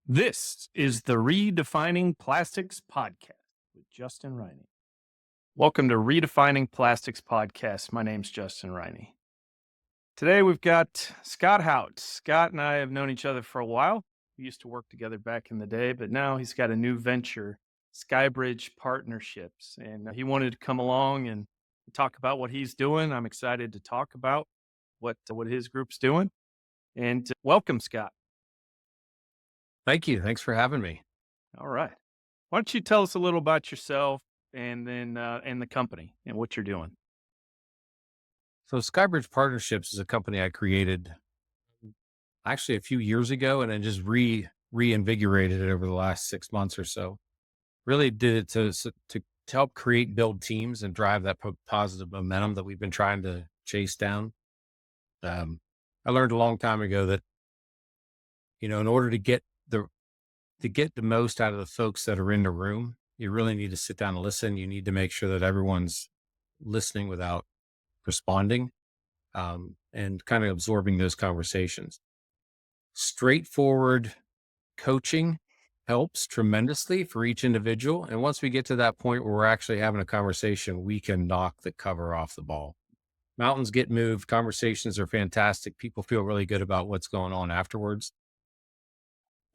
This is the Redefining Plastics Podcast with Justin Riney. Welcome to Redefining Plastics Podcast. My name's Justin Riney. Today we've got Scott Houtz. Scott and I have known each other for a while. We used to work together back in the day, but now he's got a new venture, Skybridge Partnerships, and he wanted to come along and talk about what he's doing. I'm excited to talk about what his group's doing. And welcome, Scott. Thank you. Thanks for having me. All right. Why don't you tell us a little about yourself and then and the company and what you're doing? So Skybridge Partnerships is a company I created actually a few years ago and then just reinvigorated it over the last 6 months or so. Really did it to help build teams and drive that positive momentum that we've been trying to chase down. I learned a long time ago that, in order to get the most out of the folks that are in the room, you really need to sit down and listen. You need to make sure that everyone's listening without responding, and kind of absorbing those conversations. Straightforward coaching helps tremendously for each individual. And once we get to that point where we're actually having a conversation, we can knock the cover off the ball. Mountains get moved. Conversations are fantastic. People feel really good about what's going on afterwards.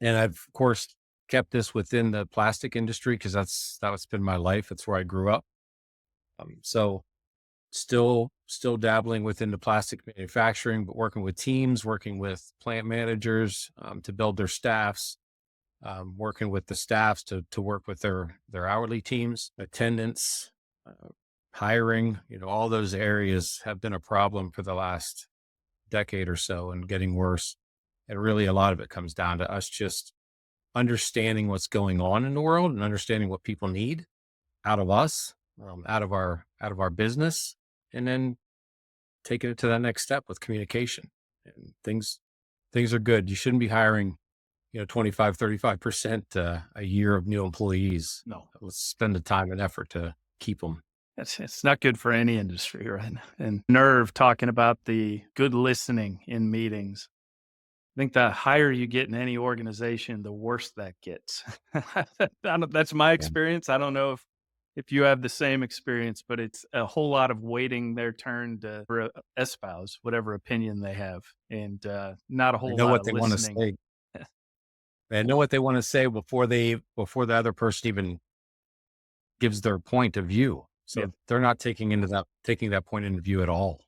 And I've, of course, kept this within the plastic industry because that's been my life. It's where I grew up. So still dabbling within the plastic manufacturing, but working with teams, working with plant managers to build their staffs, working with the staffs to work with their hourly teams, attendance, hiring. All those areas have been a problem for the last decade or so and getting worse. And really a lot of it comes down to us just understanding what's going on in the world and understanding what people need out of us, out of our business, and then taking it to that next step with communication. And things are good. You shouldn't be hiring, 25, 35% a year of new employees. No, Let's spend the time and effort to keep them. it's not good for any industry, right? And Nerve talking about the good listening in meetings. I think the higher you get in any organization, the worse that gets. That's my experience. I don't know if you have the same experience, but it's a whole lot of waiting their turn to espouse whatever opinion they have, and not a whole Know lot what of they want to listening. say. They know what they want to say before the other person even gives their point of view. So they're not taking that point of view at all.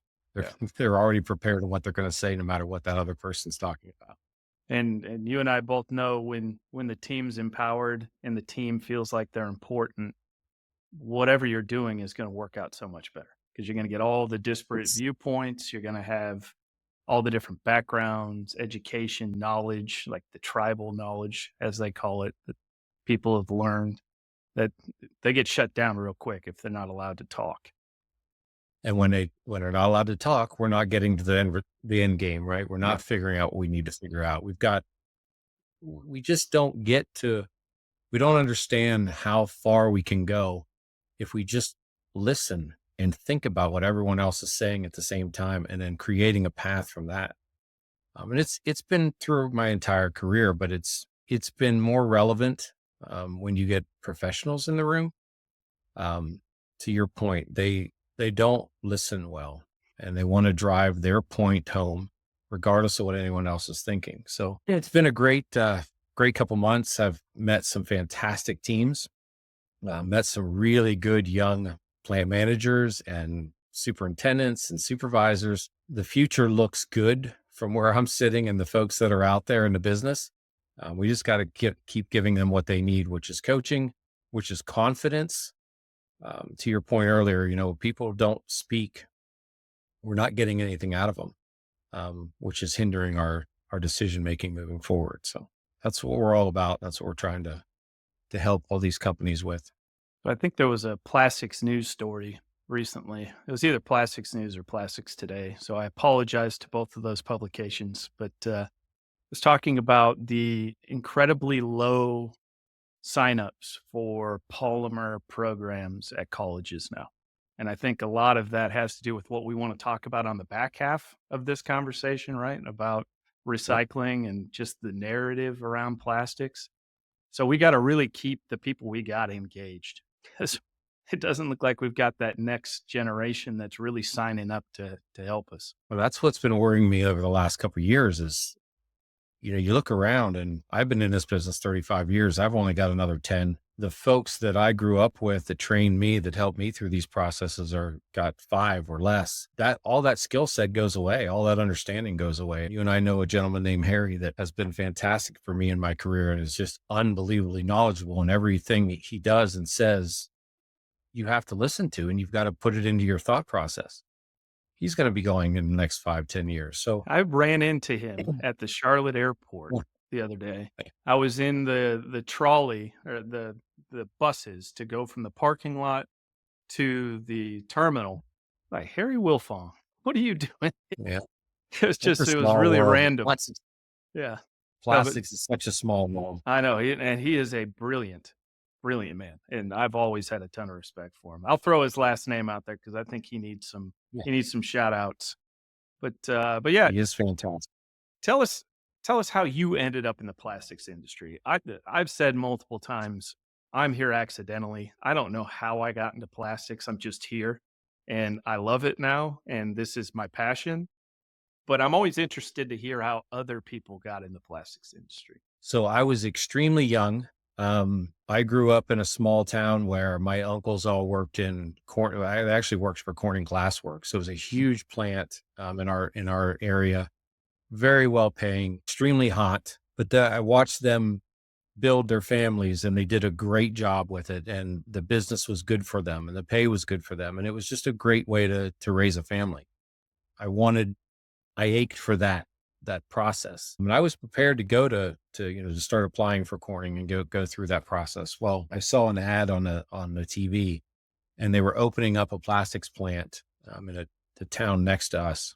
They're already prepared on what they're going to say, no matter what that other person's talking about. And you and I both know when the team's empowered and the team feels like they're important, whatever you're doing is going to work out so much better because you're going to get all the disparate viewpoints. You're going to have all the different backgrounds, education, knowledge, like the tribal knowledge, as they call it, that people have learned, that they get shut down real quick if they're not allowed to talk. And when they're not allowed to talk, we're not getting to the end game, right? We're not figuring out what we need to figure out. We just don't we don't understand how far we can go if we just listen and think about what everyone else is saying at the same time, and then creating a path from that. And it's been through my entire career, but it's been more relevant when you get professionals in the room. To your point, they don't listen well, and they want to drive their point home regardless of what anyone else is thinking. So it's been a great couple months. I've met some fantastic teams, met some really good young plant managers and superintendents and supervisors. The future looks good from where I'm sitting and the folks that are out there in the business. We just got to keep giving them what they need, which is coaching, which is confidence. To your point earlier, people don't speak. We're not getting anything out of them, which is hindering our decision-making moving forward. So that's what we're all about. That's what we're trying to help all these companies with. I think there was a plastics news story recently. It was either Plastics News or Plastics Today. So I apologize to both of those publications, but it was talking about the incredibly low signups for polymer programs at colleges now. And I think a lot of that has to do with what we want to talk about on the back half of this conversation, right? About recycling and just the narrative around plastics. So we got to really keep the people we got engaged, because it doesn't look like we've got that next generation that's really signing up to help us. Well, that's what's been worrying me over the last couple of years is, you look around, and I've been in this business 35 years. I've only got another 10. The folks that I grew up with that trained me, that helped me through these processes got 5 or less. All that skill set goes away. All that understanding goes away. You and I know a gentleman named Harry that has been fantastic for me in my career and is just unbelievably knowledgeable in everything he does and says. You have to listen to, and you've got to put it into your thought process. He's going to be going in the next 5-10 years. So I ran into him at the Charlotte airport the other day. I was in the trolley, or the buses, to go from the parking lot to the terminal. Like, Harry Wilfong, what are you doing? yeah, It was small really world. random. Yeah. Plastics is such a small world. I know. And he is a brilliant man. And I've always had a ton of respect for him. I'll throw his last name out there because I think he needs some shout outs. But yeah, He is fantastic. tell us how you ended up in the plastics industry. I've said multiple times, I'm here accidentally. I don't know how I got into plastics. I'm just here, and I love it now. And this is my passion, but I'm always interested to hear how other people got in the plastics industry. So I was extremely young. I grew up in a small town where my uncles all worked in I actually worked for Corning Glassworks. So it was a huge plant in our area, very well paying, extremely hot. But I watched them build their families, and they did a great job with it. And the business was good for them, and the pay was good for them, and it was just a great way to raise a family. I ached for that process. I mean, I was prepared to go to start applying for Corning and go through that process. Well, I saw an ad on the TV, and they were opening up a plastics plant in the town next to us.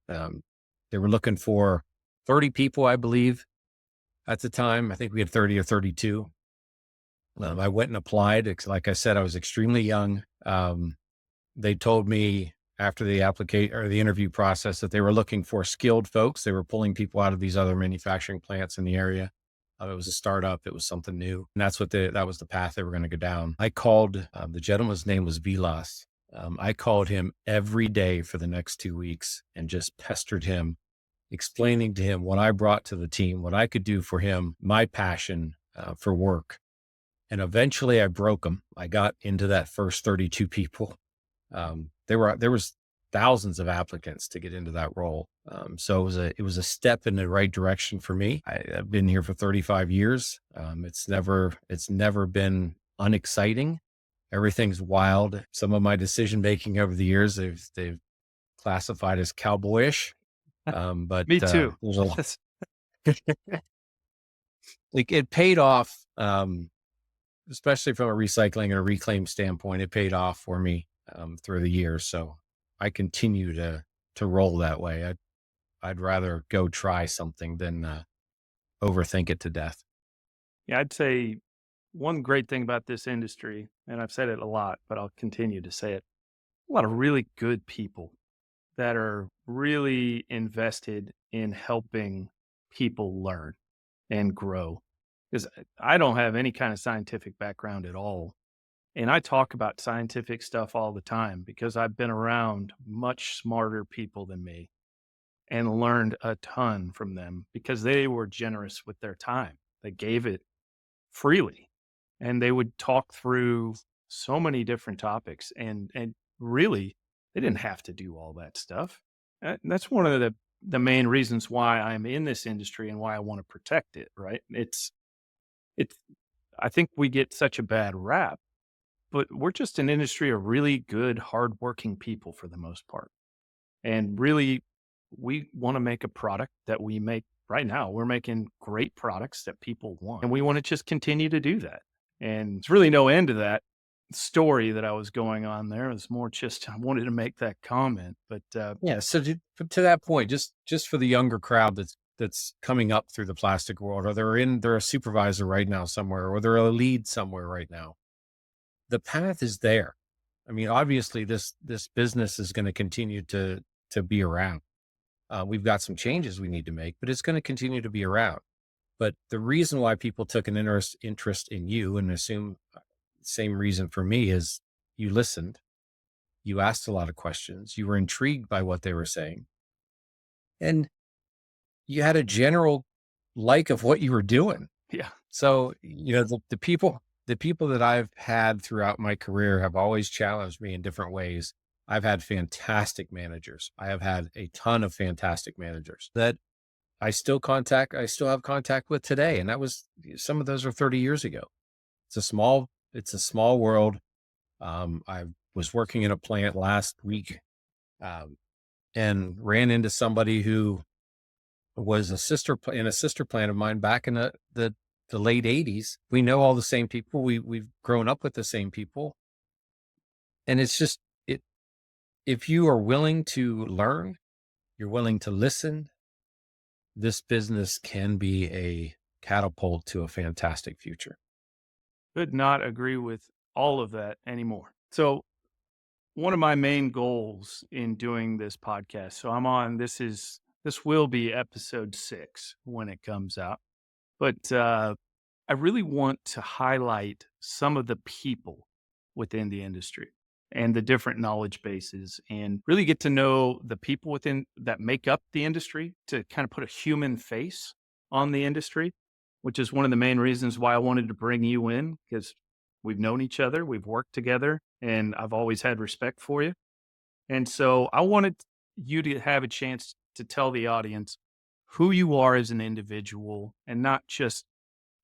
They were looking for 30 people, I believe, at the time. I think we had 30 or 32. I went and applied. Like I said, I was extremely young. They told me after the application or the interview process that they were looking for skilled folks. They were pulling people out of these other manufacturing plants in the area. It was a startup. It was something new. And that was the path they were going to go down. I called, the gentleman's name was Vilas. I called him every day for the next 2 weeks and just pestered him, explaining to him what I brought to the team, what I could do for him, my passion for work. And eventually I broke him. I got into that first 32 people. There was thousands of applicants to get into that role. So it was a step in the right direction for me. I've been here for 35 years. It's never been unexciting. Everything's wild. Some of my decision making over the years, they've classified as cowboyish. But Me too. There's a lot. Like, it paid off, especially from a recycling and a reclaim standpoint. It paid off for me through the years. So I continue to roll that way. I'd rather go try something than overthink it to death. Yeah, I'd say one great thing about this industry, and I've said it a lot, but I'll continue to say it, a lot of really good people that are really invested in helping people learn and grow. Because I don't have any kind of scientific background at all. And I talk about scientific stuff all the time because I've been around much smarter people than me and learned a ton from them because they were generous with their time. They gave it freely, and they would talk through so many different topics, and really they didn't have to do all that stuff. That's one of the main reasons why I'm in this industry and why I want to protect it, right? It's I think we get such a bad rap, but we're just an industry of really good, hardworking people for the most part. And really, we want to make a product that we make right now. We're making great products that people want, and we want to just continue to do that. And there's really no end to that story that I was going on there. It was more just, I wanted to make that comment, but yeah. So to that point, just for the younger crowd that's coming up through the plastic world, or they're a supervisor right now somewhere, or they're a lead somewhere right now. The path is there. I mean, obviously this business is going to continue to be around. We've got some changes we need to make, but it's going to continue to be around. But the reason why people took an interest in you, and assume the same reason for me, is you listened, you asked a lot of questions, you were intrigued by what they were saying, and you had a general like of what you were doing. Yeah. So, the people that I've had throughout my career have always challenged me in different ways. I've had fantastic managers. I have had a ton of fantastic managers that I still have contact with today. And some of those are 30 years ago. It's a small world. I was working in a plant last week, and ran into somebody who was in a sister plant of mine back in the late 80s. We know all the same people. We've grown up with the same people. And it's just, if you are willing to learn, you're willing to listen, this business can be a catapult to a fantastic future. Could not agree with all of that anymore. So one of my main goals in doing this podcast, this will be episode 6 when it comes out, but I really want to highlight some of the people within the industry and the different knowledge bases, and really get to know the people within that make up the industry, to kind of put a human face on the industry, which is one of the main reasons why I wanted to bring you in, because we've known each other, we've worked together, and I've always had respect for you. And so I wanted you to have a chance to tell the audience who you are as an individual, and not just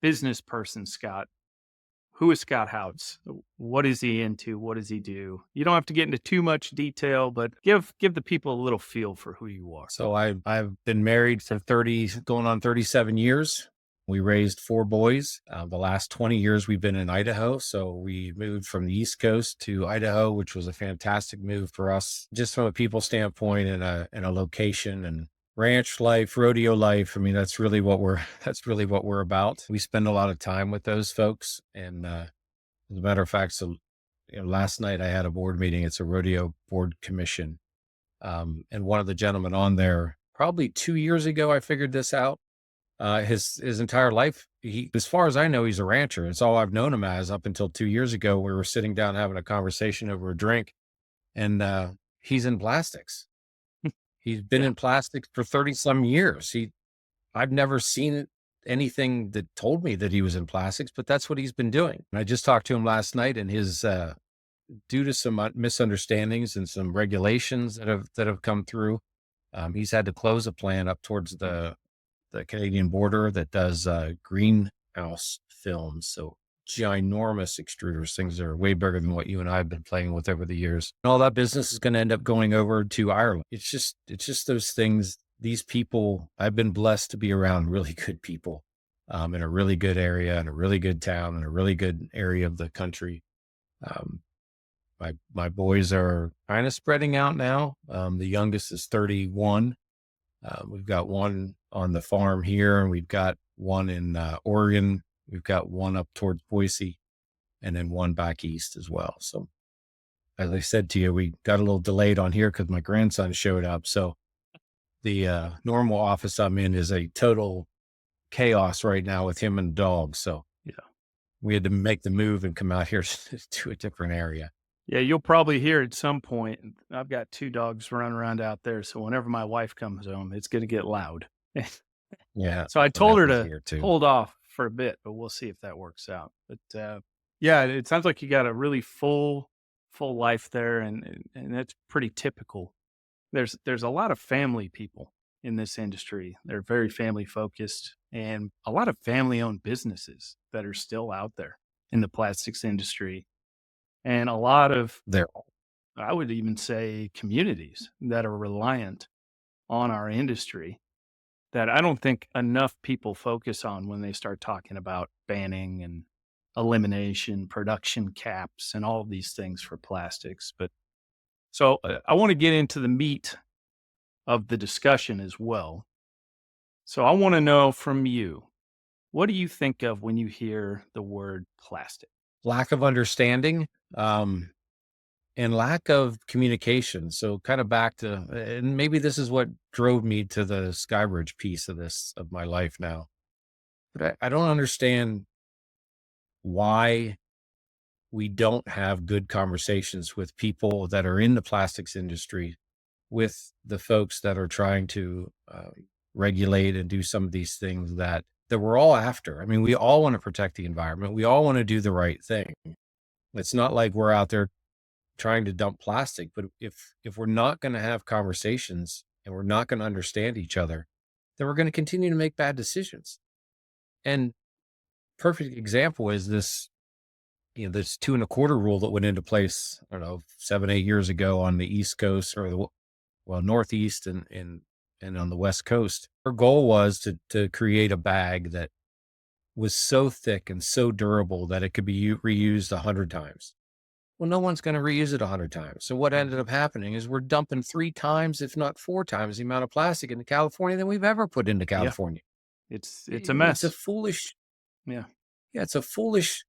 business person, Scott. Who is Scott Houtz? What is he into? What does he do? You don't have to get into too much detail, but give the people a little feel for who you are. So I've been married for going on 37 years. We raised 4 boys. The last 20 years we've been in Idaho. So we moved from the East Coast to Idaho, which was a fantastic move for us, just from a people standpoint, and a location and ranch life, rodeo life. I mean, that's really what we're about. We spend a lot of time with those folks. And as a matter of fact, last night I had a board meeting. It's a rodeo board commission. And one of the gentlemen on there, probably 2 years ago, I figured this out. His entire life, as far as I know, he's a rancher. It's all I've known him as up until 2 years ago. We were sitting down having a conversation over a drink, and he's in plastics. He's been in plastics for 30 some years. I've never seen anything that told me that he was in plastics, but that's what he's been doing. And I just talked to him last night, and due to some misunderstandings and some regulations that have come through, he's had to close a plant up towards the Canadian border that does greenhouse films. So ginormous extruders, things that are way bigger than what you and I have been playing with over the years. And all that business is going to end up going over to Ireland. It's just those things. These people, I've been blessed to be around really good people, in a really good area, in a really good town, in a really good area of the country. My boys are kind of spreading out now. The youngest is 31. We've got one on the farm here, and we've got one in Oregon. We've got one up towards Boise, and then one back east as well. So as I said to you, we got a little delayed on here because my grandson showed up. So the normal office I'm in is a total chaos right now with him and the dog. So yeah, we had to make the move and come out here to a different area. Yeah, you'll probably hear at some point. I've got 2 dogs running around out there, so whenever my wife comes home, it's going to get loud. Yeah. So I told her to hold off for a bit, but we'll see if that works out. But yeah, it sounds like you got a really full life there, and that's pretty typical. There's a lot of family people in this industry. They're very family focused, and a lot of family owned businesses that are still out there in the plastics industry. And a lot of, I would even say, communities that are reliant on our industry that I don't think enough people focus on when they start talking about banning and elimination, production caps, and all of these things for plastics. But so I want to get into the meat of the discussion as well. So I want to know from you, what do you think of when you hear the word plastic? Lack of understanding. and lack of communication. So kind of back to, and maybe this is what drove me to the Skybridge piece of my life now. But I don't understand why we don't have good conversations with people that are in the plastics industry, with the folks that are trying to regulate and do some of these things that we're all after. I mean, we all want to protect the environment. We all want to do the right thing. It's not like we're out there trying to dump plastic, but if we're not going to have conversations and we're not going to understand each other, then we're going to continue to make bad decisions. And perfect example is this, this 2.25 rule that went into place, I don't know, 7, 8 years ago on the East Coast or Northeast and on the West Coast. Our goal was to create a bag that was so thick and so durable that it could be reused 100 times. Well, no one's going to reuse it 100 times. So what ended up happening is we're dumping 3 times, if not 4 times the amount of plastic into California than we've ever put into California. Yeah. It's a mess. It's a foolish, yeah, it's a foolish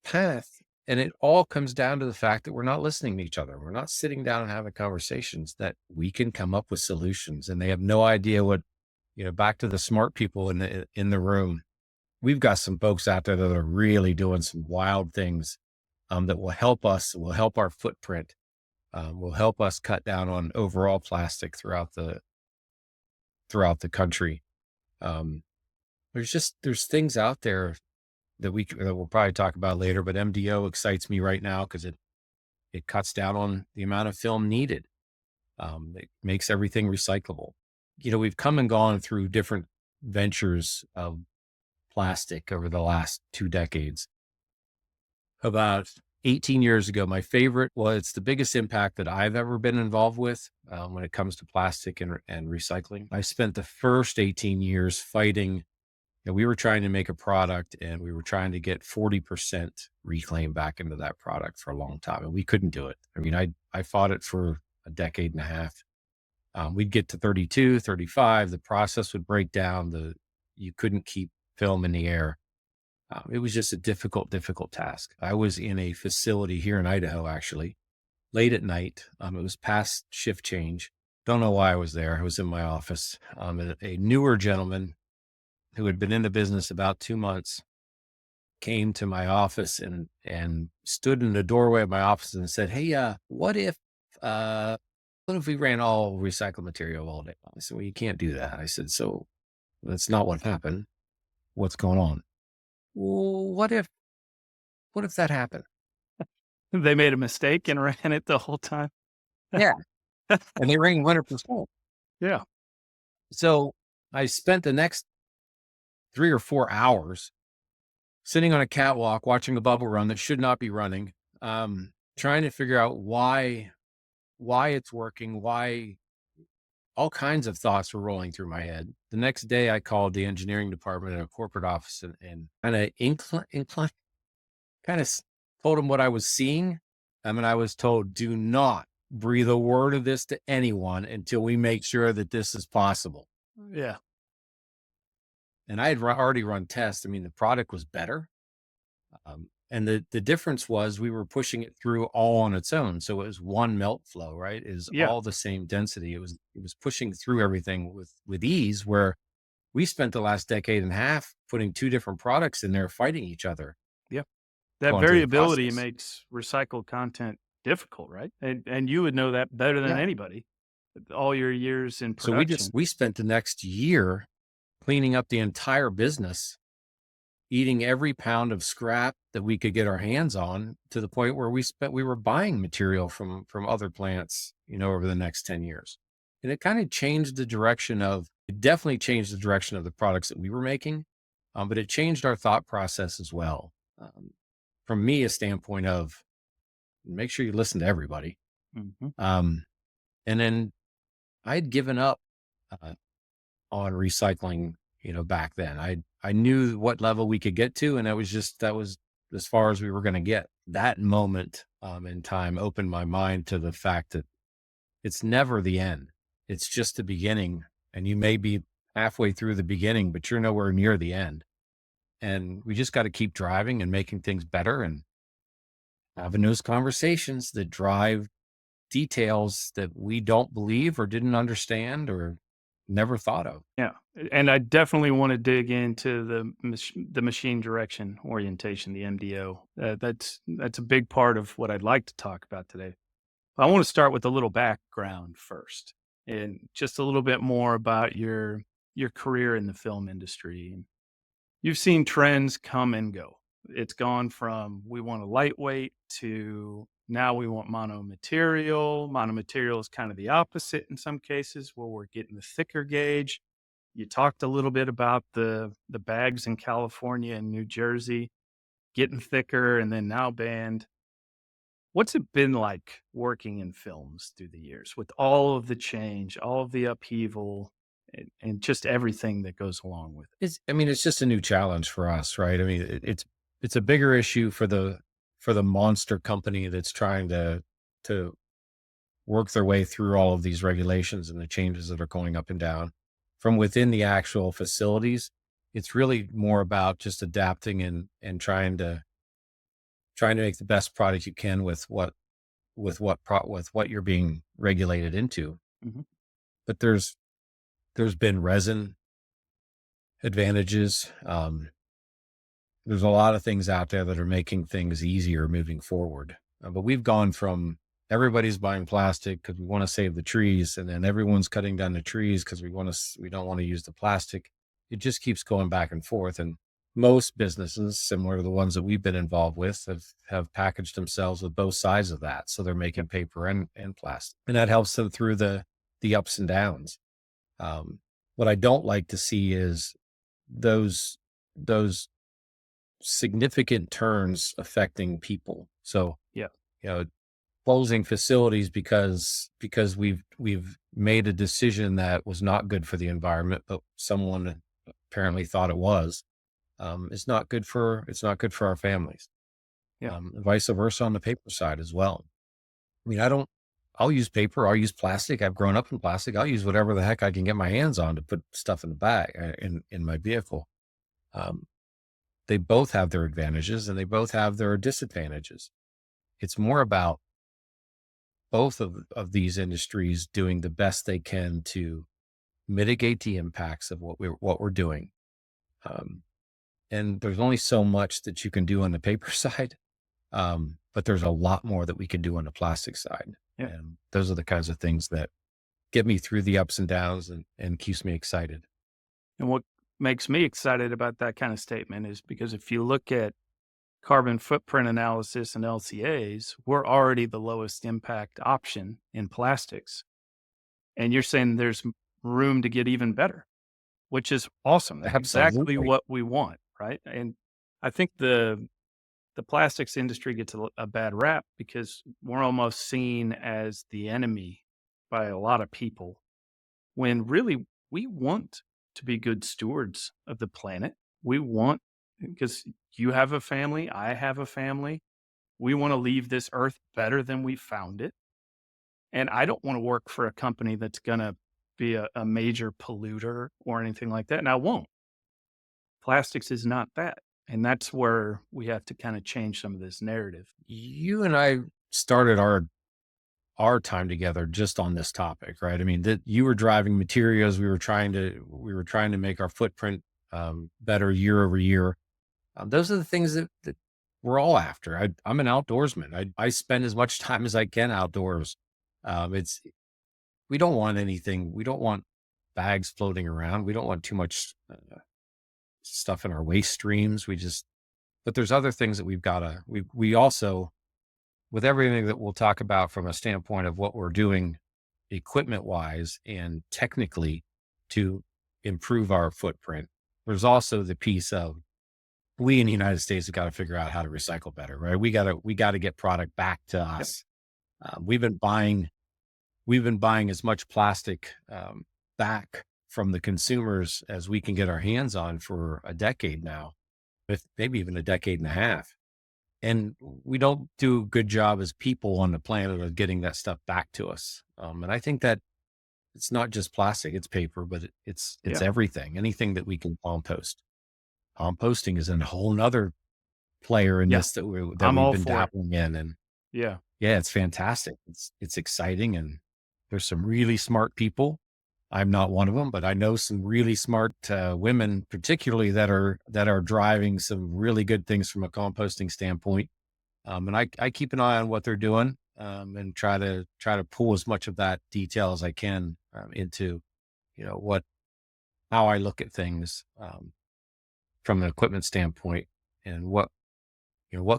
path. And it all comes down to the fact that we're not listening to each other. We're not sitting down and having conversations that we can come up with solutions. And they have no idea what, back to the smart people in the room. We've got some folks out there that are really doing some wild things that will help us, will help our footprint, will help us cut down on overall plastic throughout the country. There's things out there that we'll probably talk about later, but MDO excites me right now because it cuts down on the amount of film needed. It makes everything recyclable. We've come and gone through different ventures of plastic over the last 2 decades. About 18 years ago, my favorite was the biggest impact that I've ever been involved with when it comes to plastic and recycling. I spent the first 18 years fighting. We were trying to make a product and we were trying to get 40% reclaim back into that product for a long time. And we couldn't do it. I mean, I fought it for a decade and a half. We'd get to 32, 35. The process would break down. You couldn't keep film in the air. It was just a difficult task. I was in a facility here in Idaho, actually, late at night. It was past shift change. Don't know why I was there. I was in my office. A newer gentleman who had been in the business about 2 months came to my office and stood in the doorway of my office and said, "Hey, what if we ran all recycled material all day?" I said, "Well, you can't do that." I said, "So that's not what happened. What's going on?" "Well, what if that happened?" They made a mistake and ran it the whole time. Yeah. And they ran 100%. Yeah. So I spent the next 3 or 4 hours sitting on a catwalk, watching a bubble run that should not be running, trying to figure out why it's working, why. All kinds of thoughts were rolling through my head. The next day I called the engineering department at a corporate office and kind of told them what I was seeing. I mean, I was told, do not breathe a word of this to anyone until we make sure that this is possible. Yeah. And I had already run tests. I mean, the product was better. And the difference was we were pushing it through all on its own. So it was one melt flow, right? It was all the same density. It was pushing through everything with ease, where we spent the last decade and a half putting 2 different products in there fighting each other. Yeah. That variability makes recycled content difficult, right? And you would know that better than anybody, all your years in production. So we spent the next year cleaning up the entire business, eating every pound of scrap that we could get our hands on, to the point where we were buying material from other plants, over the next 10 years. And it kind of definitely changed the direction of the products that we were making. But it changed our thought process as well. From me, a standpoint of make sure you listen to everybody. Mm-hmm. And then I'd given up on recycling, back then. I knew what level we could get to, and that was as far as we were going to get. That moment in time opened my mind to the fact that it's never the end. It's just the beginning. And you may be halfway through the beginning, but you're nowhere near the end. And we just got to keep driving and making things better. And having those conversations that drive details that we don't believe or didn't understand or never thought of. Yeah, and I definitely want to dig into the machine direction orientation, the MDO. That's a big part of what I'd like to talk about today. I want to start with a little background first, and just a little bit more about your career in the film industry. You've seen trends come and go. It's gone from we want a lightweight to now we want monomaterial. Monomaterial is kind of the opposite in some cases where we're getting the thicker gauge. You talked a little bit about the bags in California and New Jersey getting thicker and then now banned. What's it been like working in films through the years with all of the change, all of the upheaval, and just everything that goes along with it? It's just a new challenge for us, right? I mean, it's a bigger issue for the monster company that's trying to work their way through all of these regulations and the changes that are going up and down. From within the actual facilities, it's really more about just adapting and trying to make the best product you can with what you're being regulated into. Mhm. But there's been resin advantages. There's a lot of things out there that are making things easier moving forward. But we've gone from everybody's buying plastic because we want to save the trees, and then everyone's cutting down the trees because we don't want to use the plastic. It just keeps going back and forth. And most businesses, similar to the ones that we've been involved with, have packaged themselves with both sides of that. So they're making paper and plastic, and that helps them through the ups and downs. What I don't like to see is those significant turns affecting people. So, Yeah. you know, closing facilities because we've made a decision that was not good for the environment, but someone apparently thought it was. It's not good for our families. Yeah. Vice versa on the paper side as well. I mean, I'll use paper. I'll use plastic. I've grown up in plastic. I'll use whatever the heck I can get my hands on to put stuff in the bag in my vehicle. They both have their advantages and they both have their disadvantages. It's more about both of these industries doing the best they can to mitigate the impacts of what we're doing. And there's only so much that you can do on the paper side. But there's a lot more that we can do on the plastic side. Yeah. And those are the kinds of things that get me through the ups and downs and keeps me excited. And what makes me excited about that kind of statement is because if you look at carbon footprint analysis and LCAs, we're already the lowest impact option in plastics. And you're saying there's room to get even better, which is awesome. That's exactly Absolutely. what we want, right? And I think the plastics industry gets a bad rap because we're almost seen as the enemy by a lot of people when really we want to be good stewards of the planet. We want, because you have a family, I have a family. We want to leave this earth better than we found it. And I don't want to work for a company that's going to be a major polluter or anything like that. And I won't. Plastics is not that. And that's where we have to kind of change some of this narrative. You and I started our time together just on this topic, right? I mean, that you were driving materials. We were trying to make our footprint better year over year. Those are the things that we're all after. I'm an outdoorsman. I spend as much time as I can outdoors. We don't want anything. We don't want bags floating around. We don't want too much stuff in our waste streams. But there's other things that we also, with everything that we'll talk about from a standpoint of what we're doing equipment wise and technically to improve our footprint, there's also the piece of we in the United States have got to figure out how to recycle better, right? We got to get product back to us. We've been buying as much plastic back from the consumers as we can get our hands on for a decade now, maybe even a decade and a half. And we don't do a good job as people on the planet of getting that stuff back to us. And I think that it's not just plastic, it's paper, but it's everything, anything that we can compost. Composting is a whole nother player in Yeah, this that I'm we've all been for it. dabbling in. And Yeah. yeah, it's fantastic. It's exciting, and there's some really smart people. I'm not one of them, but I know some really smart women, particularly that are driving some really good things from a composting standpoint. And I keep an eye on what they're doing, and try to pull as much of that detail as I can into, how I look at things from an equipment standpoint, and what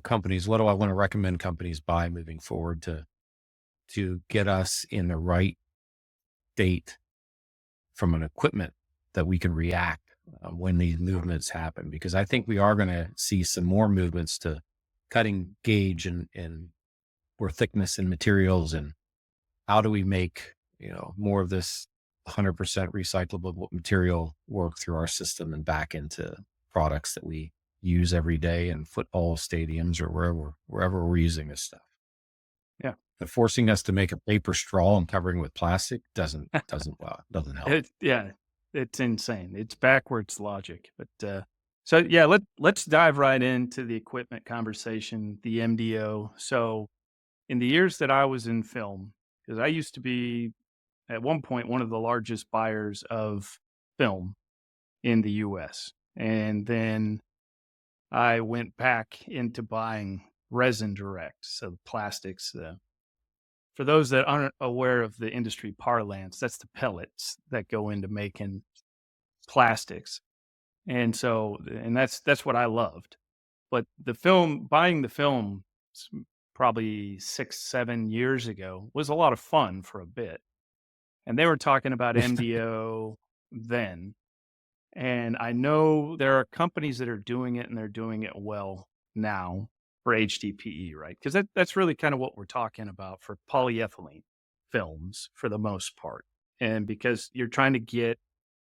companies, what do I want to recommend companies buy moving forward to get us in the right state from an equipment that we can react when these movements happen. Because I think we are going to see some more movements to cutting gauge and or thickness in materials, and how do we make, more of this 100% recyclable material work through our system and back into products that we use every day in football stadiums or wherever we're using this stuff. Yeah. But forcing us to make a paper straw and covering with plastic doesn't help. Yeah, it's insane. It's backwards logic. But so yeah, let's dive right into the equipment conversation, the MDO. So in the years that I was in film, because I used to be at one point one of the largest buyers of film in the US. And then I went back into buying resin direct, so the plastics. For those that aren't aware of the industry parlance, that's the pellets that go into making plastics. And that's what I loved. But buying the film probably 6, 7 years ago was a lot of fun for a bit. And they were talking about MDO then. And I know there are companies that are doing it and they're doing it well now for HDPE, right? Because that's really kind of what we're talking about for polyethylene films for the most part. And because you're trying to get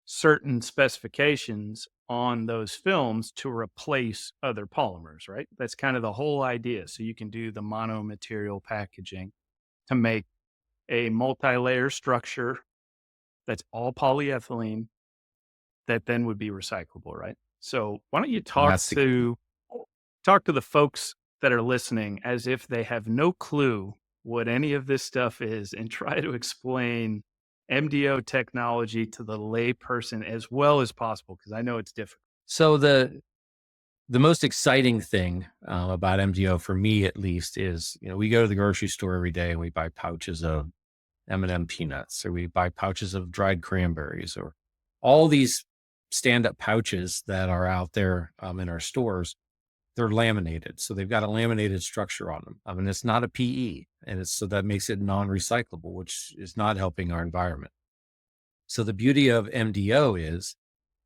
certain specifications on those films to replace other polymers, right? That's kind of the whole idea. So you can do the mono-material packaging to make a multi-layer structure that's all polyethylene that then would be recyclable, right? So why don't you And that's the key. talk to the folks that are listening as if they have no clue what any of this stuff is, and try to explain MDO technology to the layperson as well as possible, because I know it's difficult. So the most exciting thing about MDO for me, at least, is, we go to the grocery store every day and we buy pouches of M&M peanuts, or we buy pouches of dried cranberries, or all these stand-up pouches that are out there in our stores. They're laminated, so they've got a laminated structure on them. I mean, it's not a PE, and so that makes it non-recyclable, which is not helping our environment. So the beauty of MDO is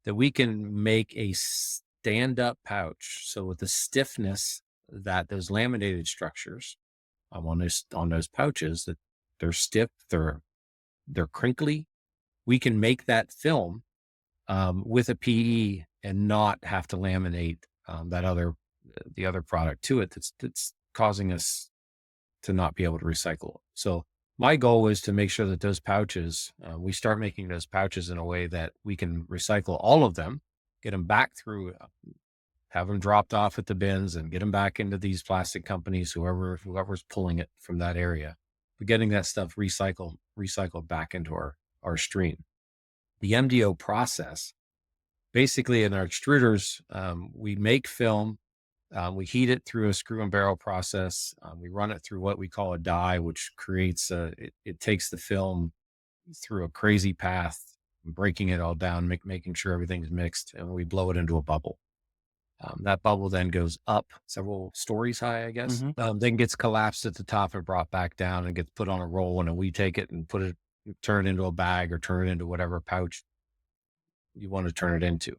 that we can make a stand-up pouch. So with the stiffness that those laminated structures on those pouches, that they're stiff, they're crinkly, we can make that film with a PE and not have to laminate the other product to it that's causing us to not be able to recycle it. So my goal is to make sure that those pouches, we start making those pouches in a way that we can recycle all of them, get them back through, have them dropped off at the bins, and get them back into these plastic companies, whoever's pulling it from that area. But getting that stuff recycled back into our stream. The MDO process, basically in our extruders, we make film, we heat it through a screw and barrel process. We run it through what we call a die, which creates it takes the film through a crazy path, breaking it all down, making sure everything's mixed, and we blow it into a bubble. That bubble then goes up several stories high, I guess. Then gets collapsed at the top and brought back down and gets put on a roll. And then we take it and turn it into a bag or turn it into whatever pouch you want to turn it into.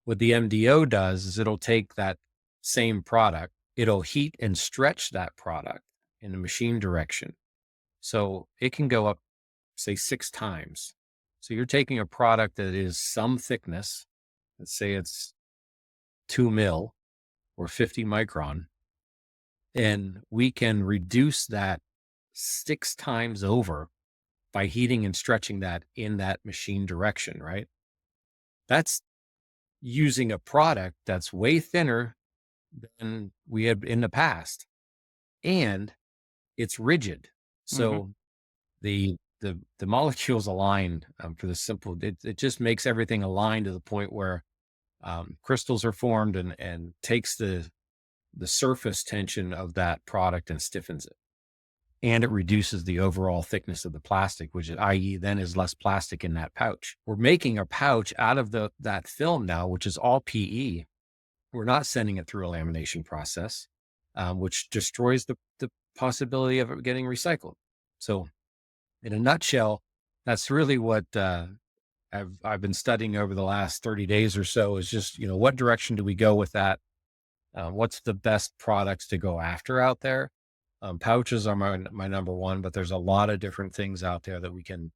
What the MDO does is it'll take that same product, it'll heat and stretch that product in the machine direction. So it can go up, say, 6 times. So you're taking a product that is some thickness, let's say it's 2 mil or 50 micron, and we can reduce that 6 times over by heating and stretching that in that machine direction, right? That's using a product that's way thinner than we had in the past. And it's rigid. Mm-hmm. So the molecules align for the simple, it just makes everything align to the point where crystals are formed and takes the surface tension of that product and stiffens it. And it reduces the overall thickness of the plastic, which i.e. then is less plastic in that pouch. We're making a pouch out of that film now, which is all PE. We're not sending it through a lamination process, which destroys the possibility of it getting recycled. So in a nutshell, that's really what I've been studying over the last 30 days or so is just, what direction do we go with that? What's the best products to go after out there? Pouches are my number one, but there's a lot of different things out there that we can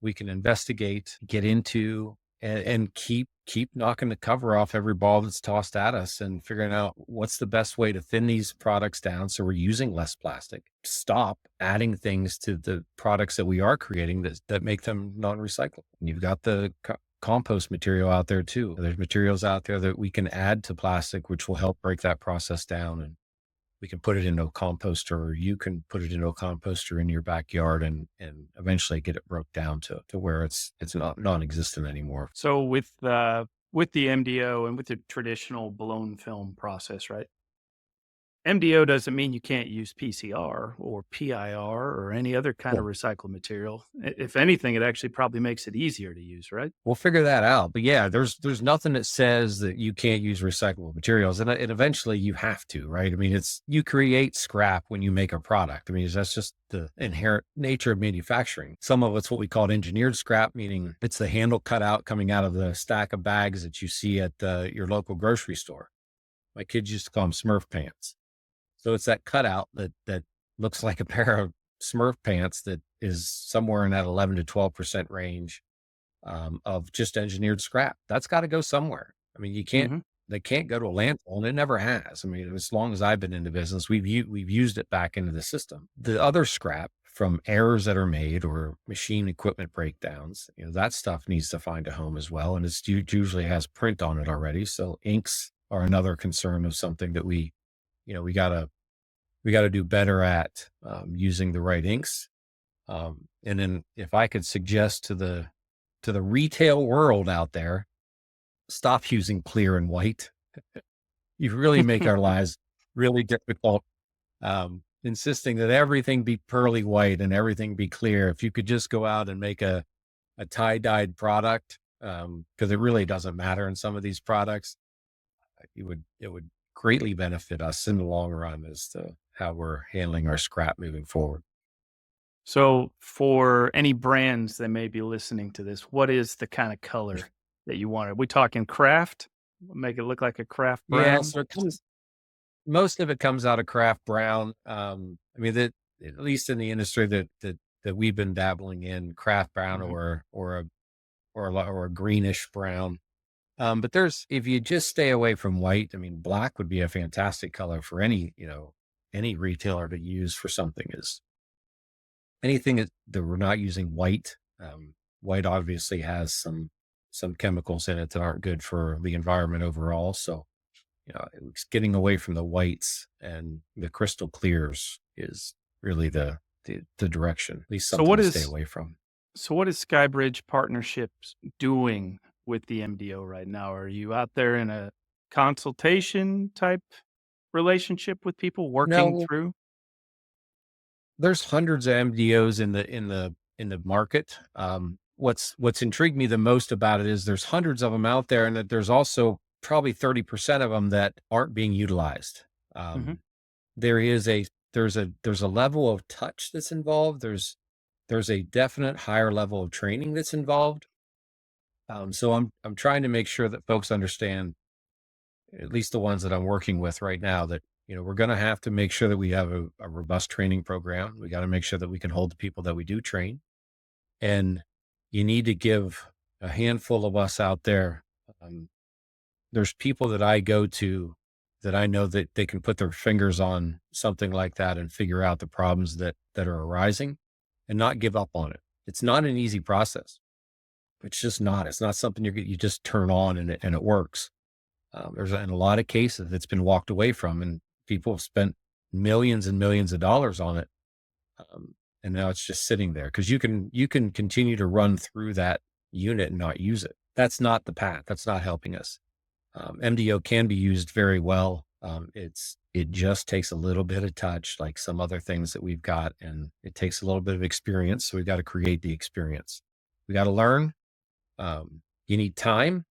investigate, get into, and keep knocking the cover off every ball that's tossed at us and figuring out what's the best way to thin these products down so we're using less plastic. Stop adding things to the products that we are creating that make them non-recyclable. And you've got the compost material out there too. There's materials out there that we can add to plastic, which will help break that process down. And we can put it into a composter, or you can put it into a composter in your backyard and eventually get it broke down to where it's not non-existent anymore. So with the MDO and with the traditional blown film process, right? MDO doesn't mean you can't use PCR or PIR or any other kind of recycled material. If anything, it actually probably makes it easier to use, right? We'll figure that out. But yeah, there's nothing that says that you can't use recyclable materials. And eventually you have to, right? I mean, you create scrap when you make a product. I mean, that's just the inherent nature of manufacturing. Some of it's what we call engineered scrap, meaning it's the handle cut out coming out of the stack of bags that you see at your local grocery store. My kids used to call them Smurf pants. So it's that cutout that looks like a pair of Smurf pants that is somewhere in that 11 to 12% range of just engineered scrap. That's got to go somewhere. I mean, they can't go to a landfill, and it never has. I mean, as long as I've been in the business, we've used it back into the system. The other scrap from errors that are made or machine equipment breakdowns, that stuff needs to find a home as well. And it usually has print on it already. So inks are another concern of something that we gotta do better at using the right inks. And then if I could suggest to the retail world out there, stop using clear and white. You really make our lives really difficult. Insisting that everything be pearly white and everything be clear. If you could just go out and make a tie-dyed product, because it really doesn't matter in some of these products, it would greatly benefit us in the long run as to how we're handling our scrap moving forward. So for any brands that may be listening to this, what is the kind of color that you want? Are we talking craft? Make it look like a craft brown? Yeah, so most of it comes out of craft brown. I mean, at least in the industry that we've been dabbling in, craft brown or a greenish brown. But if you just stay away from white, I mean, black would be a fantastic color for any retailer to use for something. Is anything that we're not using white. White obviously has some chemicals in it that aren't good for the environment overall. So, it's getting away from the whites, and the crystal clears is really the direction, at least something to stay away from. So what is Skybridge Partnerships doing with the MDO right now? Are you out there in a consultation type relationship with people working through? There's hundreds of MDOs in the market. What's intrigued me the most about it is there's hundreds of them out there, and that there's also probably 30% of them that aren't being utilized. There's a level of touch that's involved. There's a definite higher level of training that's involved. So I'm trying to make sure that folks understand, at least the ones that I'm working with right now, that we're going to have to make sure that we have a robust training program. We got to make sure that we can hold the people that we do train, and you need to give a handful of us out there. There's people that I go to that I know that they can put their fingers on something like that and figure out the problems that are arising and not give up on it. It's not an easy process. It's just not. It's not something you just turn on and it works. In a lot of cases it's been walked away from, and people have spent millions and millions of dollars on it. And now it's just sitting there because you can continue to run through that unit and not use it. That's not the path. That's not helping us. MDO can be used very well. It just takes a little bit of touch, like some other things that we've got, and it takes a little bit of experience. So we've got to create the experience. We got to learn. You need time.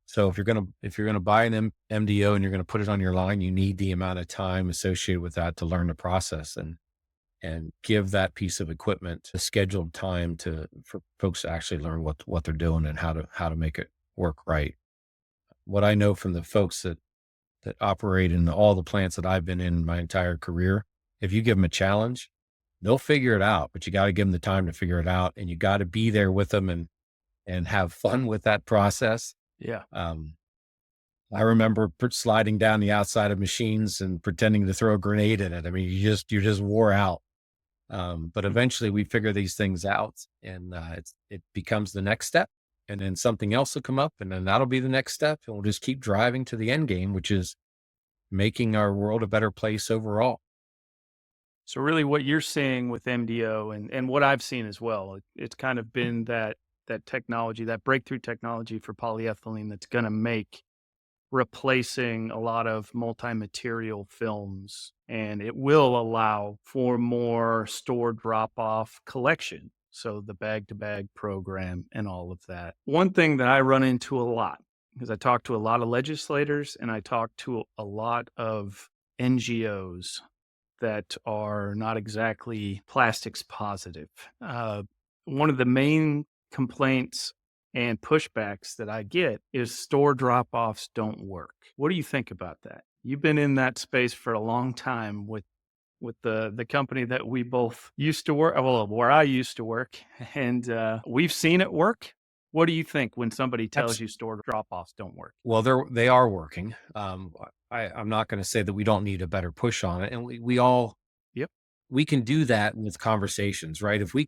So if you're gonna buy an MDO and you're gonna put it on your line, you need the amount of time associated with that to learn the process and give that piece of equipment a scheduled time for folks to actually learn what they're doing and how to make it work right. What I know from the folks that operate in all the plants that I've been in my entire career, if you give them a challenge, they'll figure it out, but you got to give them the time to figure it out, and you got to be there with them and have fun with that process. Yeah. I remember sliding down the outside of machines and pretending to throw a grenade in it. I mean, you just wore out. But eventually we figure these things out, and it becomes the next step, and then something else will come up, and then that'll be the next step. And we'll just keep driving to the end game, which is making our world a better place overall. So really what you're seeing with MDO and what I've seen as well, it's kind of been that technology, that breakthrough technology for polyethylene that's going to make replacing a lot of multi-material films, and it will allow for more store drop-off collection. So the bag-to-bag program and all of that. One thing that I run into a lot, because I talk to a lot of legislators and I talk to a lot of NGOs that are not exactly plastics positive. One of the main complaints and pushbacks that I get is store drop-offs don't work. What do you think about that? You've been in that space for a long time with the company that we both used to work, well, where I used to work, and we've seen it work. What do you think when somebody tells you store drop-offs don't work? Well, they are working. I'm not going to say that we don't need a better push on it, and we all, Yep, we can do that with conversations, right? If we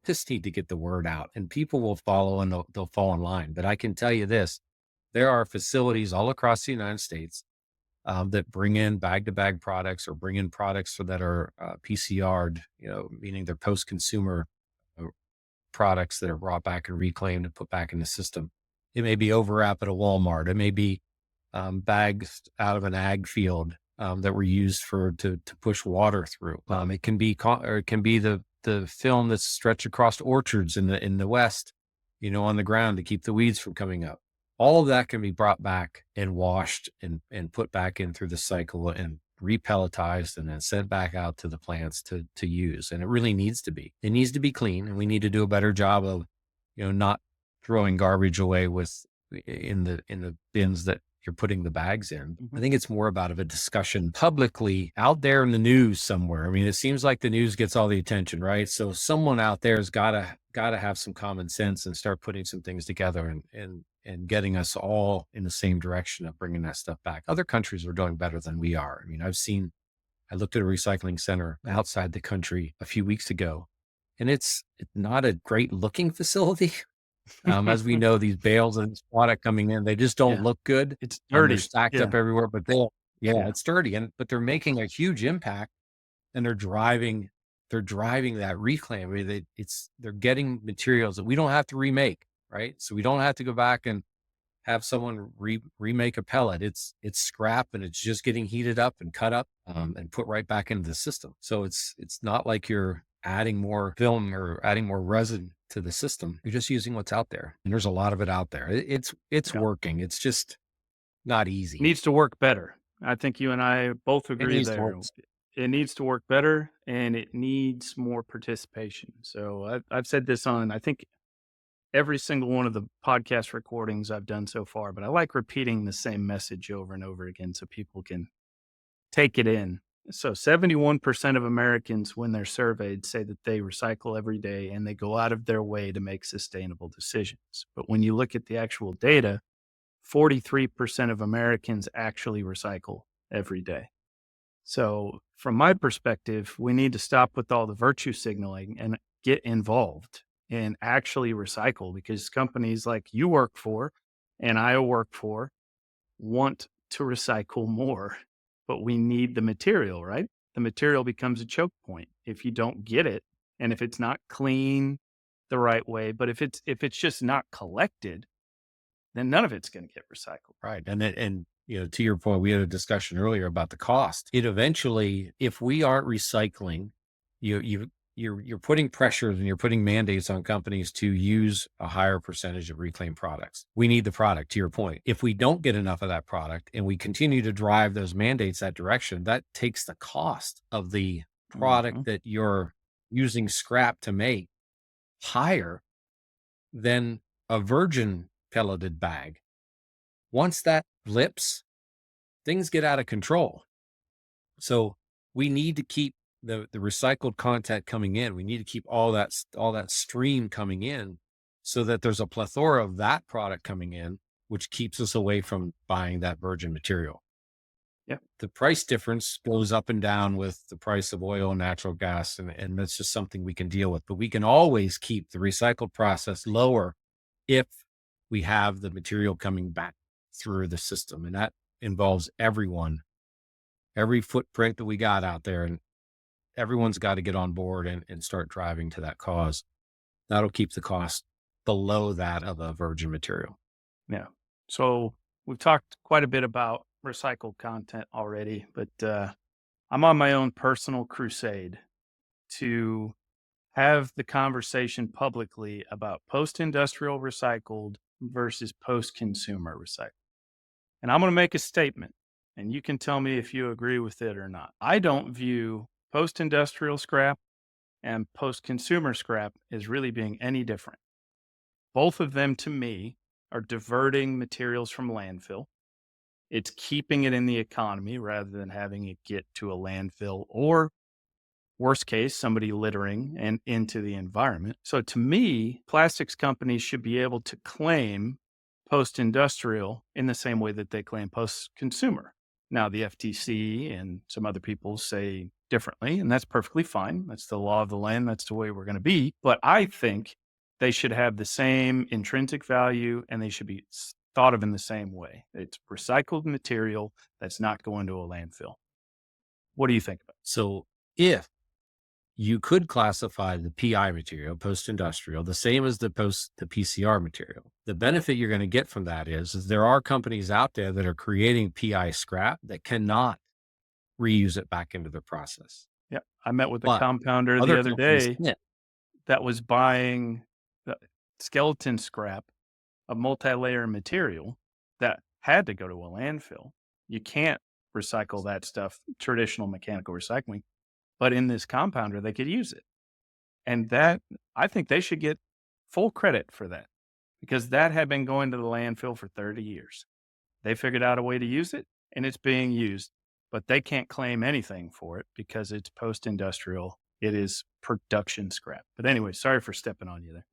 just need to get the word out, and people will follow, and they'll fall in line. But I can tell you this: there are facilities all across the United States that bring in bag-to-bag products or bring in products that are PCR'd, meaning they're post-consumer products that are brought back and reclaimed and put back in the system. It may be overwrap at a Walmart. It may be bags out of an ag field that were used to push water through. It can be the film that's stretched across orchards in the West, on the ground to keep the weeds from coming up. All of that can be brought back and washed and put back in through the cycle and repelletized and then sent back out to the plants to use. And it really needs to be. It needs to be clean, and we need to do a better job of, not throwing garbage away in the bins that you're putting the bags in. Mm-hmm. I think it's more about a discussion publicly out there in the news somewhere. I mean, it seems like the news gets all the attention, right? So someone out there has got to have some common sense and start putting some things together and getting us all in the same direction of bringing that stuff back. Other countries are doing better than we are. I mean, I looked at a recycling center outside the country a few weeks ago, and it's not a great looking facility. As we know, these bales of product coming in, they just don't look good. It's dirty. They're stacked up everywhere, but it's dirty, but they're making a huge impact, and they're driving that reclaim. I mean, they're getting materials that we don't have to remake, right? So we don't have to go back and have someone remake a pellet. It's scrap, and it's just getting heated up and cut up and put right back into the system. So it's not like you're adding more film or adding more resin to the system. You're just using what's out there, and there's a lot of it out there. It's working. It's just not easy. It needs to work better. I think you and I both agree there. It needs to work better, and it needs more participation. So I've said this on, I think, every single one of the podcast recordings I've done so far, but I like repeating the same message over and over again so people can take it in. So 71% of Americans, when they're surveyed, say that they recycle every day and they go out of their way to make sustainable decisions. But when you look at the actual data, 43% of Americans actually recycle every day. So from my perspective, we need to stop with all the virtue signaling and get involved and actually recycle, because companies like you work for and I work for want to recycle more, but we need the material, right? The material becomes a choke point if you don't get it, and if it's not clean the right way, but if it's just not collected, then none of it's going to get recycled. Right. And to your point, we had a discussion earlier about the cost. It eventually, if we aren't recycling, you're putting pressures and you're putting mandates on companies to use a higher percentage of reclaimed products. We need the product, to your point. If we don't get enough of that product and we continue to drive those mandates that direction, that takes the cost of the product Mhm. that you're using scrap to make higher than a virgin pelleted bag. Once that flips, things get out of control. So we need to keep the recycled content coming in. We need to keep all that stream coming in so that there's a plethora of that product coming in, which keeps us away from buying that virgin material. Yeah. The price difference goes up and down with the price of oil and natural gas, and that's just something we can deal with. But we can always keep the recycled process lower if we have the material coming back through the system. And that involves everyone, every footprint that we got out there, and everyone's got to get on board and start driving to that cause. That'll keep the cost below that of a virgin material. Yeah. So we've talked quite a bit about recycled content already, but I'm on my own personal crusade to have the conversation publicly about post-industrial recycled versus post-consumer recycled. And I'm going to make a statement, and you can tell me if you agree with it or not. I don't view post-industrial scrap and post-consumer scrap as really being any different. Both of them, to me, are diverting materials from landfill. It's keeping it in the economy rather than having it get to a landfill or, worst case, somebody littering and into the environment. So to me, plastics companies should be able to claim post-industrial in the same way that they claim post-consumer. Now, the FTC and some other people say differently, and that's perfectly fine. That's the law of the land. That's the way we're going to be. But I think they should have the same intrinsic value and they should be thought of in the same way. It's recycled material that's not going to a landfill. What do you think about it? So if you could classify the PI material, post-industrial, the same as the PCR material. The benefit you're going to get from that is there are companies out there that are creating PI scrap that cannot reuse it back into their process. Yeah. I met with a But compounder the other other companies day can't. that was buying the skeleton scrap of multi-layer material that had to go to a landfill. You can't recycle that stuff, traditional mechanical recycling, but in this compounder, they could use it. And that, I think they should get full credit for that because that had been going to the landfill for 30 years. They figured out a way to use it and it's being used, but they can't claim anything for it because it's post-industrial. It is production scrap. But anyway, sorry for stepping on you there.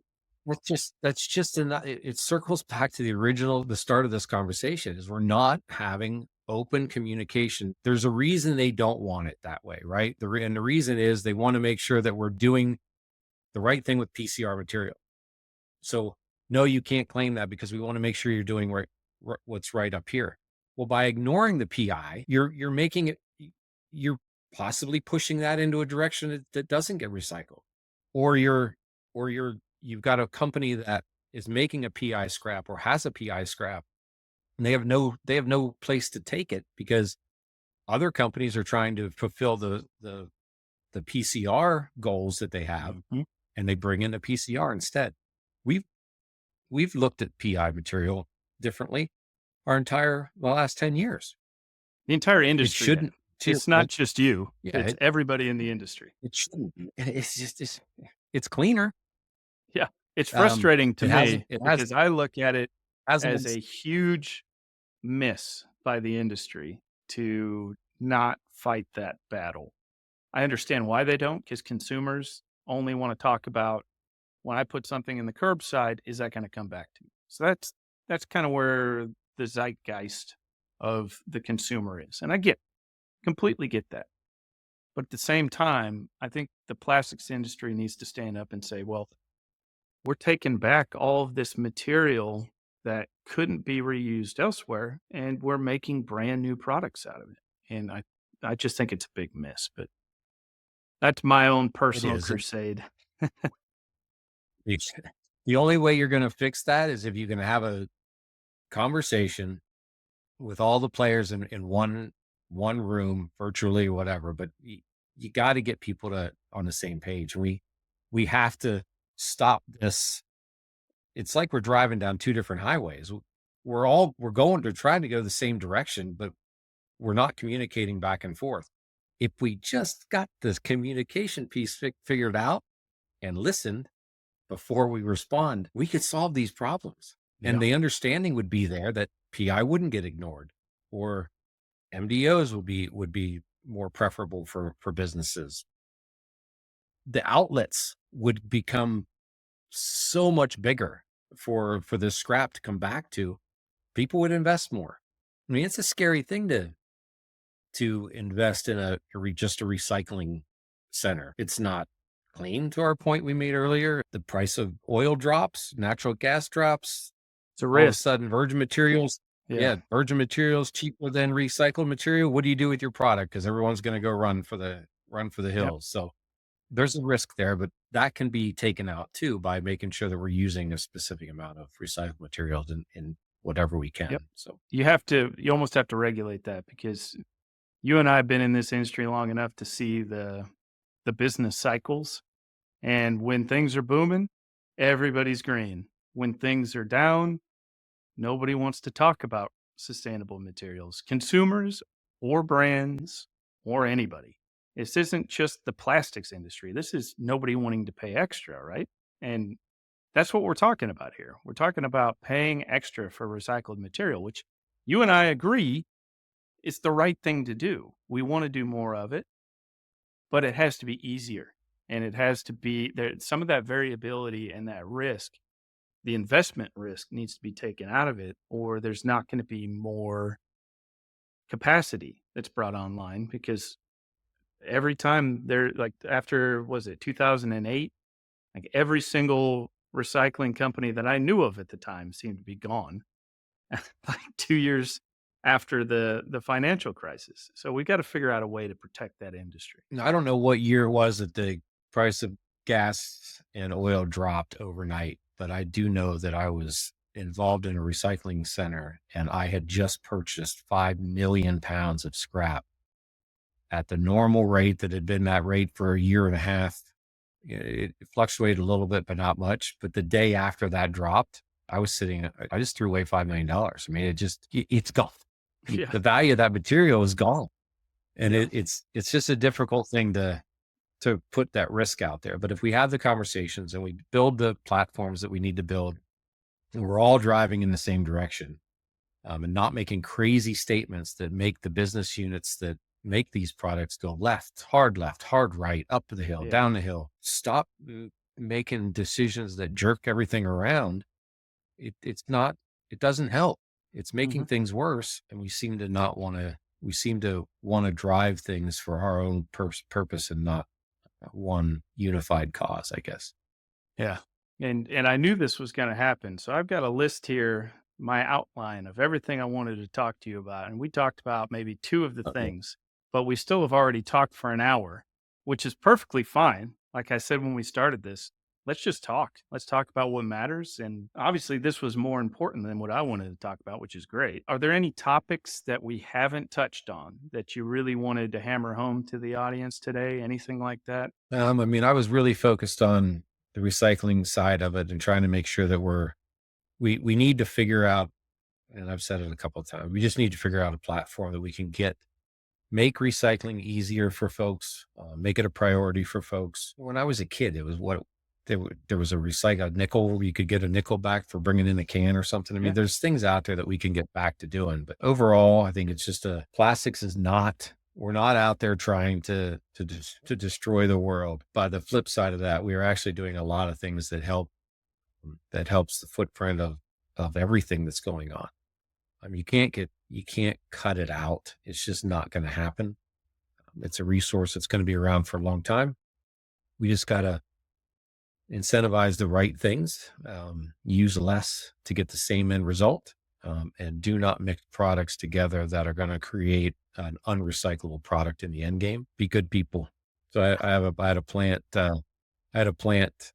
It circles back to the start of this conversation is we're not having open communication. There's a reason they don't want it that way, right? And the reason is they want to make sure that we're doing the right thing with PCR material. So no, you can't claim that because we want to make sure you're doing what's right up here. Well, by ignoring the PI, you're making it, you're possibly pushing that into a direction that doesn't get recycled, or you've got a company that is making a PI scrap or has a PI scrap, and they have no place to take it because other companies are trying to fulfill the PCR goals that they have, and they bring in the PCR instead. We've looked at PI material differently the last 10 years. The entire It industry. shouldn't. It's not just you. Yeah, it's everybody in the industry. It shouldn't. It's cleaner. Yeah. It's frustrating to me It because I look at it hasn't as been a huge miss by the industry to not fight that battle. I understand why they don't, because consumers only want to talk about when I put something in the curbside, is that going to come back to me? So that's kind of where the zeitgeist of the consumer is. And completely get that. But at the same time, I think the plastics industry needs to stand up and say, well, we're taking back all of this material that couldn't be reused elsewhere, and we're making brand new products out of it. And I just think it's a big miss, but that's my own It personal is. crusade. It's- the only way you're going to fix that is if you're going to have a conversation with all the players in one room, virtually, whatever. But you got to get people on the same page. We have to stop this. It's like we're driving down two different highways. We're going to trying to go the same direction, but we're not communicating back and forth. If we just got this communication piece figured out and listened before we respond, we could solve these problems. Yeah. And the understanding would be there that PI wouldn't get ignored, or MDOs would be more preferable for businesses. The outlets would become so much bigger for this scrap to come back to. People would invest more. I mean, it's a scary thing to invest in just a recycling center. It's not clean, to our point we made earlier. The price of oil drops, natural gas drops. It's a All of a risk. sudden, virgin materials, virgin materials cheaper than recycled material. What do you do with your product? Because everyone's going to go run for the hills. So there's a risk there, but that can be taken out too by making sure that we're using a specific amount of recycled materials in whatever we can. Yep. So You almost have to regulate that, because you and I have been in this industry long enough to see the business cycles. And when things are booming, everybody's green. When things are down, nobody wants to talk about sustainable materials, consumers or brands or anybody. This isn't just the plastics industry. This is nobody wanting to pay extra, right? And that's what we're talking about here. We're talking about paying extra for recycled material, which you and I agree is the right thing to do. We want to do more of it, but it has to be easier. And it has to be there. Some of that variability and that risk, the investment risk, needs to be taken out of it, or there's not going to be more capacity that's brought online. Because every time like, after, was it 2008, like every single recycling company that I knew of at the time seemed to be gone, like 2 years after the financial crisis. So we got to figure out a way to protect that industry. now, I don't know what year it was that the price of gas and oil dropped overnight, but I do know that I was involved in a recycling center and I had just purchased 5 million pounds of scrap at the normal rate that had been that rate for a year and a half. It fluctuated a little bit, but not much. But the day after that dropped, I just threw away $5 million. I mean, it's gone. Yeah. The value of that material is gone. And Yeah. it's just a difficult thing to put that risk out there. But if we have the conversations and we build the platforms that we need to build, and we're all driving in the same direction, and not making crazy statements that make the business units that make these products go left, hard right, up the hill, down the hill. Stop making decisions that jerk everything around. It doesn't help. It's making things worse. And we seem to want to drive things for our own purpose and not one unified cause, I guess. Yeah. And I knew this was going to happen. So I've got a list here, my outline of everything I wanted to talk to you about. And we talked about maybe two of the things, but we still have already talked for an hour, which is perfectly fine. Like I said when we started this, let's just talk. Let's talk about what matters. And obviously, this was more important than what I wanted to talk about, which is great. Are there any topics that we haven't touched on that you really wanted to hammer home to the audience today? Anything like that? I mean, I was really focused on the recycling side of it and trying to make sure that we need to figure out, and I've said it a couple of times, we just need to figure out a platform that we can make recycling easier for folks, make it a priority for folks. When I was a kid, it was there was a recycle nickel. You could get a nickel back for bringing in a can or something. I mean, there's things out there that we can get back to doing, but overall, I think it's just plastics is not, we're not out there trying to destroy the world. By the flip side of that, we are actually doing a lot of things that helps the footprint of everything that's going on. I mean, you can't cut it out. It's just not going to happen. It's a resource that's going to be around for a long time. We just gotta, incentivize the right things, use less to get the same end result, and do not mix products together that are going to create an unrecyclable product in the end game. Be good people. So I had a plant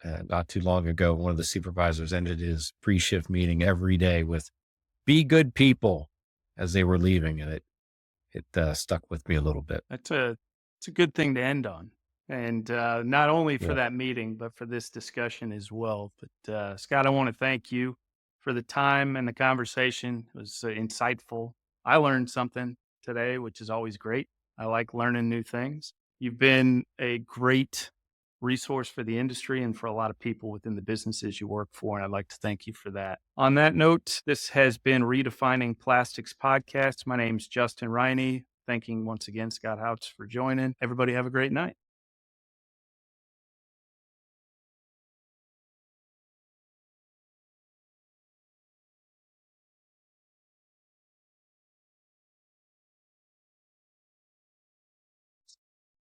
not too long ago. One of the supervisors ended his pre-shift meeting every day with "Be good people" as they were leaving, and it stuck with me a little bit. It's a good thing to end on. And not only for Yeah. that meeting, but for this discussion as well. But Scott, I want to thank you for the time and the conversation. It was insightful. I learned something today, which is always great. I like learning new things. You've been a great resource for the industry and for a lot of people within the businesses you work for. And I'd like to thank you for that. On that note, this has been Redefining Plastics Podcast. My name's Justin Riney. Thanking once again Scott Houtz for joining. Everybody have a great night.